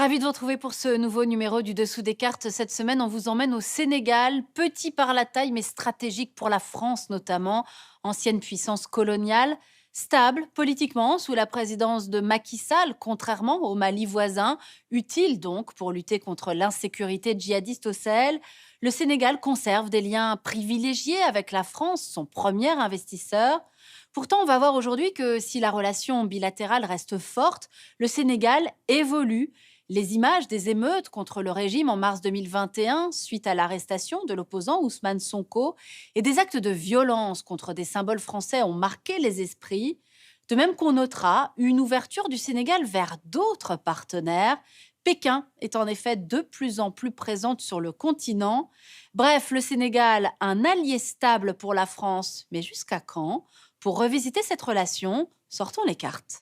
Ravi de vous retrouver pour ce nouveau numéro du Dessous des cartes. Cette semaine, on vous emmène au Sénégal, petit par la taille, mais stratégique pour la France notamment, ancienne puissance coloniale, stable politiquement sous la présidence de Macky Sall, contrairement au Mali voisin, utile donc pour lutter contre l'insécurité djihadiste au Sahel. Le Sénégal conserve des liens privilégiés avec la France, son premier investisseur. Pourtant, on va voir aujourd'hui que si la relation bilatérale reste forte, le Sénégal évolue. Les images des émeutes contre le régime en mars 2021, suite à l'arrestation de l'opposant Ousmane Sonko, et des actes de violence contre des symboles français ont marqué les esprits. De même qu'on notera une ouverture du Sénégal vers d'autres partenaires. Pékin est en effet de plus en plus présente sur le continent. Bref, le Sénégal, un allié stable pour la France, mais jusqu'à quand? Pour revisiter cette relation, sortons les cartes.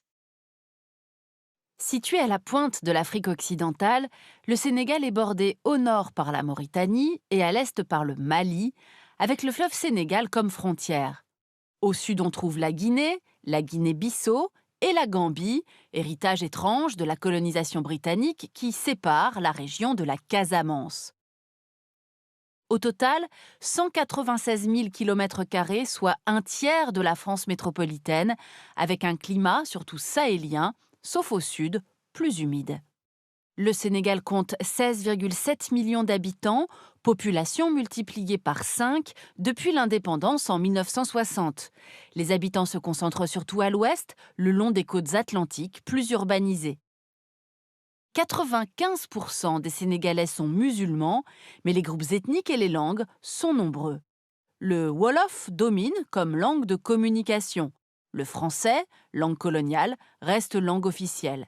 Situé à la pointe de l'Afrique occidentale, le Sénégal est bordé au nord par la Mauritanie et à l'est par le Mali, avec le fleuve Sénégal comme frontière. Au sud, on trouve la Guinée-Bissau et la Gambie, héritage étrange de la colonisation britannique qui sépare la région de la Casamance. Au total, 196 000 km², soit un tiers de la France métropolitaine, avec un climat surtout sahélien, sauf au sud, plus humide. Le Sénégal compte 16,7 millions d'habitants, population multipliée par 5 depuis l'indépendance en 1960. Les habitants se concentrent surtout à l'ouest, le long des côtes atlantiques, plus urbanisées. 95% des Sénégalais sont musulmans, mais les groupes ethniques et les langues sont nombreux. Le Wolof domine comme langue de communication. Le français, langue coloniale, reste langue officielle.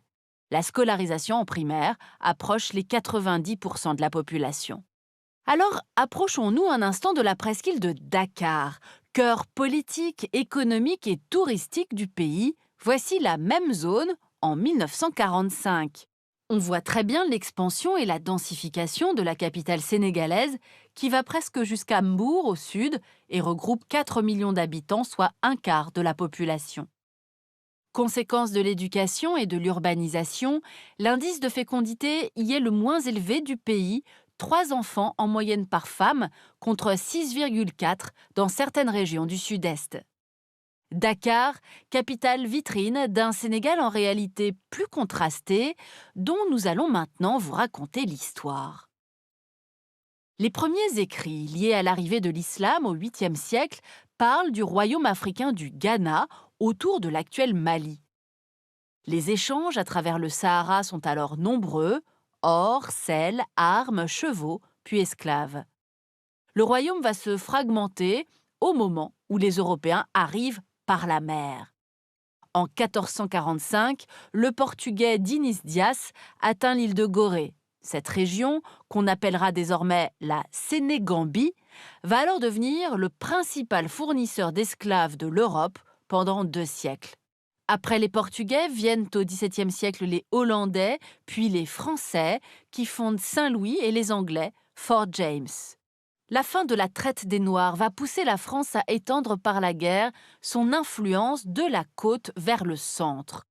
La scolarisation en primaire approche les 90% de la population. Alors, approchons-nous un instant de la presqu'île de Dakar, cœur politique, économique et touristique du pays. Voici la même zone en 1945. On voit très bien l'expansion et la densification de la capitale sénégalaise qui va presque jusqu'à Mbour au sud et regroupe 4 millions d'habitants, soit un quart de la population. Conséquence de l'éducation et de l'urbanisation, l'indice de fécondité y est le moins élevé du pays, 3 enfants en moyenne par femme contre 6,4 dans certaines régions du sud-est. Dakar, capitale vitrine d'un Sénégal en réalité plus contrasté, dont nous allons maintenant vous raconter l'histoire. Les premiers écrits liés à l'arrivée de l'islam au 8e siècle parlent du royaume africain du Ghana autour de l'actuel Mali. Les échanges à travers le Sahara sont alors nombreux, or, sel, armes, chevaux, puis esclaves. Le royaume va se fragmenter au moment où les Européens arrivent par la mer. En 1445, le Portugais Diniz Dias atteint l'île de Gorée. Cette région, qu'on appellera désormais la Sénégambie, va alors devenir le principal fournisseur d'esclaves de l'Europe pendant 2 siècles. Après les Portugais viennent au XVIIe siècle les Hollandais, puis les Français, qui fondent Saint-Louis et les Anglais, Fort James. La fin de la traite des Noirs va pousser la France à étendre par la guerre son influence de la côte vers le centre.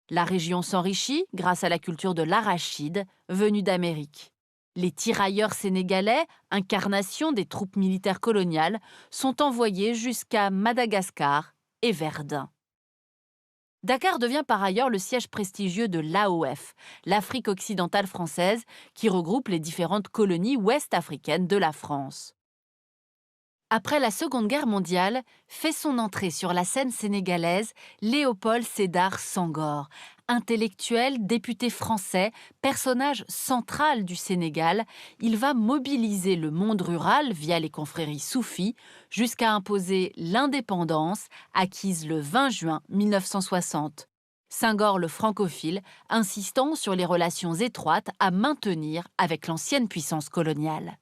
La région s'enrichit grâce à la culture de l'arachide venue d'Amérique. Les tirailleurs sénégalais, incarnation des troupes militaires coloniales, sont envoyés jusqu'à Madagascar et Verdun. Dakar devient par ailleurs le siège prestigieux de l'AOF, l'Afrique occidentale française, qui regroupe les différentes colonies ouest-africaines de la France. Après la Seconde Guerre mondiale, fait son entrée sur la scène sénégalaise Léopold Sédar Senghor, intellectuel, député français, personnage central du Sénégal. Il va mobiliser le monde rural via les confréries soufis jusqu'à imposer l'indépendance acquise le 20 juin 1960. Senghor le francophile, insistant sur les relations étroites à maintenir avec l'ancienne puissance coloniale.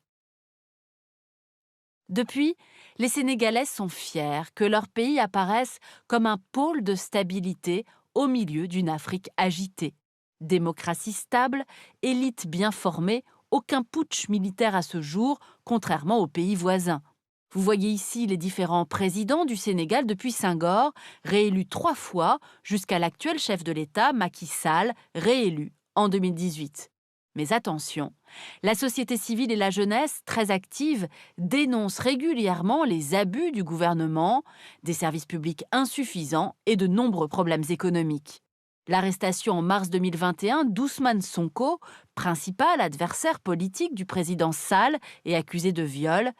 Depuis, les Sénégalais sont fiers que leur pays apparaisse comme un pôle de stabilité au milieu d'une Afrique agitée. Démocratie stable, élite bien formée, aucun putsch militaire à ce jour, contrairement aux pays voisins. Vous voyez ici les différents présidents du Sénégal depuis Senghor, réélu 3 fois, jusqu'à l'actuel chef de l'État, Macky Sall, réélu en 2018. Mais attention, la société civile et la jeunesse, très actives, dénoncent régulièrement les abus du gouvernement, des services publics insuffisants et de nombreux problèmes économiques. L'arrestation en mars 2021 d'Ousmane Sonko, principal adversaire politique du président Sall et accusé de viol,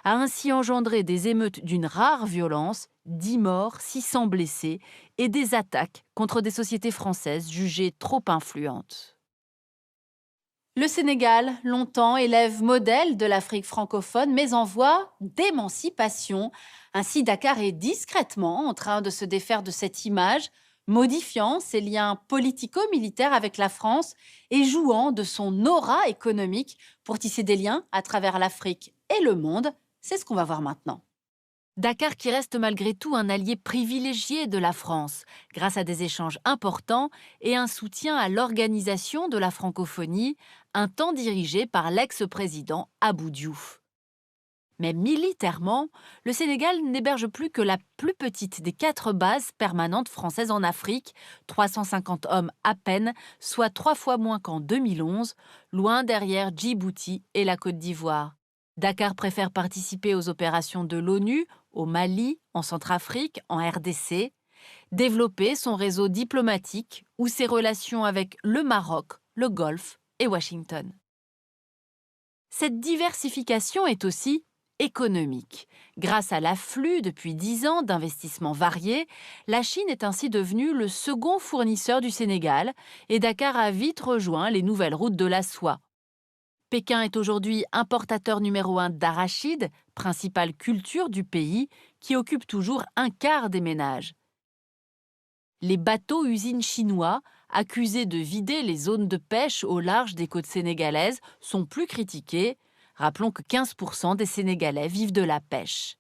a ainsi engendré des émeutes d'une rare violence, 10 morts, 600 blessés et des attaques contre des sociétés françaises jugées trop influentes. Le Sénégal, longtemps élève modèle de l'Afrique francophone, mais en voie d'émancipation. Ainsi, Dakar est discrètement en train de se défaire de cette image, modifiant ses liens politico-militaires avec la France et jouant de son aura économique pour tisser des liens à travers l'Afrique et le monde. C'est ce qu'on va voir maintenant. Dakar qui reste malgré tout un allié privilégié de la France, grâce à des échanges importants et un soutien à l'organisation de la francophonie, un temps dirigé par l'ex-président Abou Diouf. Mais militairement, le Sénégal n'héberge plus que la plus petite des 4 bases permanentes françaises en Afrique, 350 hommes à peine, soit 3 fois moins qu'en 2011, loin derrière Djibouti et la Côte d'Ivoire. Dakar préfère participer aux opérations de l'ONU, au Mali, en Centrafrique, en RDC, développer son réseau diplomatique ou ses relations avec le Maroc, le Golfe et Washington. Cette diversification est aussi économique. Grâce à l'afflux depuis 10 ans d'investissements variés, la Chine est ainsi devenue le second fournisseur du Sénégal et Dakar a vite rejoint les nouvelles routes de la soie. Pékin est aujourd'hui importateur numéro 1 d'arachide, principale culture du pays, qui occupe toujours un quart des ménages. Les bateaux-usines chinois, accusés de vider les zones de pêche au large des côtes sénégalaises, sont plus critiqués. Rappelons que 15% des Sénégalais vivent de la pêche.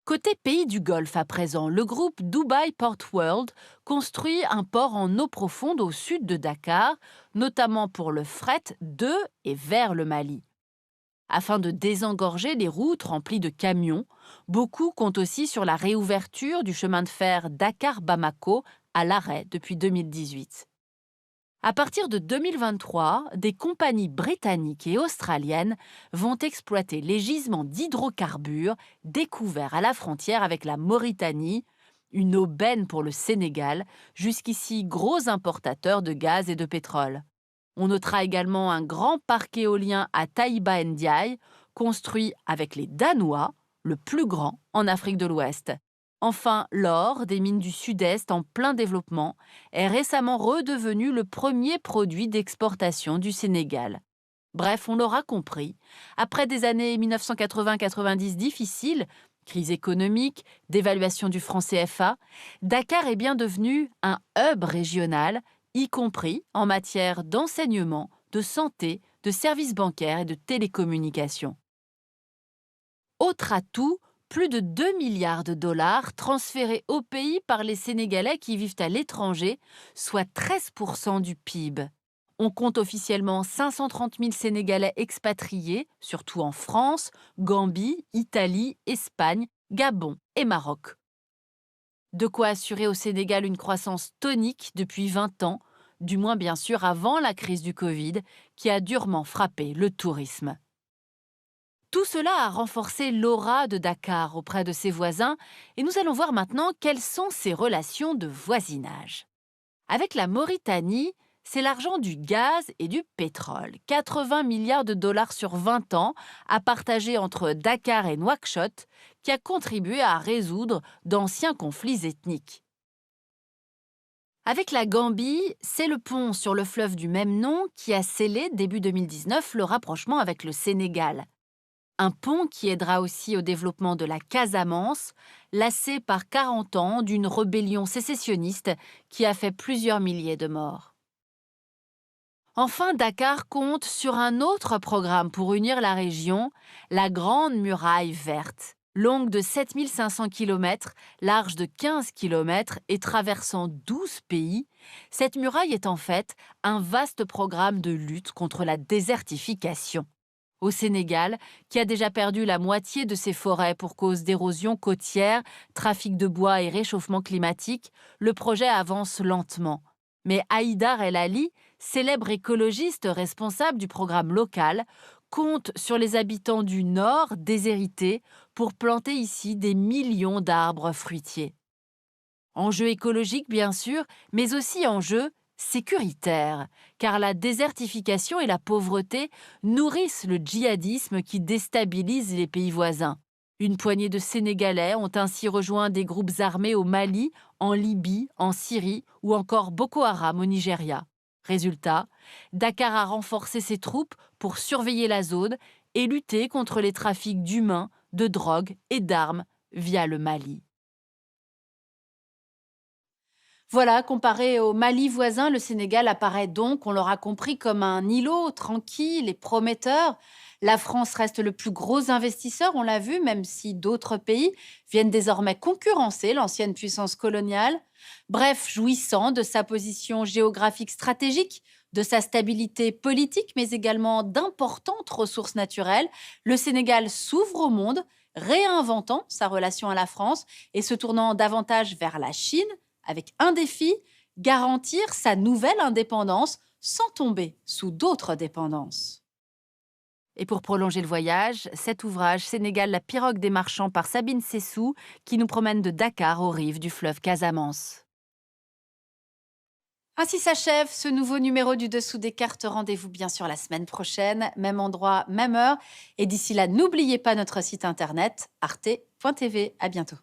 Côté pays du Golfe à présent, le groupe Dubai Port World construit un port en eau profonde au sud de Dakar, notamment pour le fret de et vers le Mali. Afin de désengorger les routes remplies de camions, beaucoup comptent aussi sur la réouverture du chemin de fer Dakar-Bamako à l'arrêt depuis 2018. À partir de 2023, des compagnies britanniques et australiennes vont exploiter les gisements d'hydrocarbures découverts à la frontière avec la Mauritanie, une aubaine pour le Sénégal, jusqu'ici gros importateur de gaz et de pétrole. On notera également un grand parc éolien à Taïba Ndiaye, construit avec les Danois, le plus grand en Afrique de l'Ouest. Enfin, l'or des mines du Sud-Est en plein développement est récemment redevenu le premier produit d'exportation du Sénégal. Bref, on l'aura compris, après des années 1980-90 difficiles, crise économique, dévaluation du franc CFA, Dakar est bien devenu un hub régional, y compris en matière d'enseignement, de santé, de services bancaires et de télécommunications. Autre atout, plus de 2 milliards de dollars transférés au pays par les Sénégalais qui vivent à l'étranger, soit 13% du PIB. On compte officiellement 530 000 Sénégalais expatriés, surtout en France, Gambie, Italie, Espagne, Gabon et Maroc. De quoi assurer au Sénégal une croissance tonique depuis 20 ans, du moins bien sûr avant la crise du Covid, qui a durement frappé le tourisme. Tout cela a renforcé l'aura de Dakar auprès de ses voisins et nous allons voir maintenant quelles sont ses relations de voisinage. Avec la Mauritanie, c'est l'argent du gaz et du pétrole, 80 milliards de dollars sur 20 ans, à partager entre Dakar et Nouakchott, qui a contribué à résoudre d'anciens conflits ethniques. Avec la Gambie, c'est le pont sur le fleuve du même nom qui a scellé début 2019 le rapprochement avec le Sénégal. Un pont qui aidera aussi au développement de la Casamance, lassée par 40 ans d'une rébellion sécessionniste qui a fait plusieurs milliers de morts. Enfin, Dakar compte sur un autre programme pour unir la région, la Grande Muraille Verte. Longue de 7500 km, large de 15 km et traversant 12 pays, cette muraille est en fait un vaste programme de lutte contre la désertification. Au Sénégal, qui a déjà perdu la moitié de ses forêts pour cause d'érosion côtière, trafic de bois et réchauffement climatique, le projet avance lentement. Mais Haïdar El Ali, célèbre écologiste responsable du programme local, compte sur les habitants du Nord déshérités pour planter ici des millions d'arbres fruitiers. Enjeu écologique, bien sûr, mais aussi enjeu sécuritaire, car la désertification et la pauvreté nourrissent le djihadisme qui déstabilise les pays voisins. Une poignée de Sénégalais ont ainsi rejoint des groupes armés au Mali, en Libye, en Syrie ou encore Boko Haram au Nigeria. Résultat, Dakar a renforcé ses troupes pour surveiller la zone et lutter contre les trafics d'humains, de drogue et d'armes via le Mali. Voilà, comparé au Mali voisin, le Sénégal apparaît donc, on l'aura compris, comme un îlot tranquille et prometteur. La France reste le plus gros investisseur, on l'a vu, même si d'autres pays viennent désormais concurrencer l'ancienne puissance coloniale. Bref, jouissant de sa position géographique stratégique, de sa stabilité politique, mais également d'importantes ressources naturelles, le Sénégal s'ouvre au monde, réinventant sa relation à la France et se tournant davantage vers la Chine, avec un défi, garantir sa nouvelle indépendance sans tomber sous d'autres dépendances. Et pour prolonger le voyage, cet ouvrage Sénégal, la pirogue des marchands par Sabine Sessou, qui nous promène de Dakar aux rives du fleuve Casamance. Ainsi s'achève ce nouveau numéro du Dessous des cartes. Rendez-vous bien sûr la semaine prochaine, même endroit, même heure. Et d'ici là, n'oubliez pas notre site internet arte.tv. À bientôt.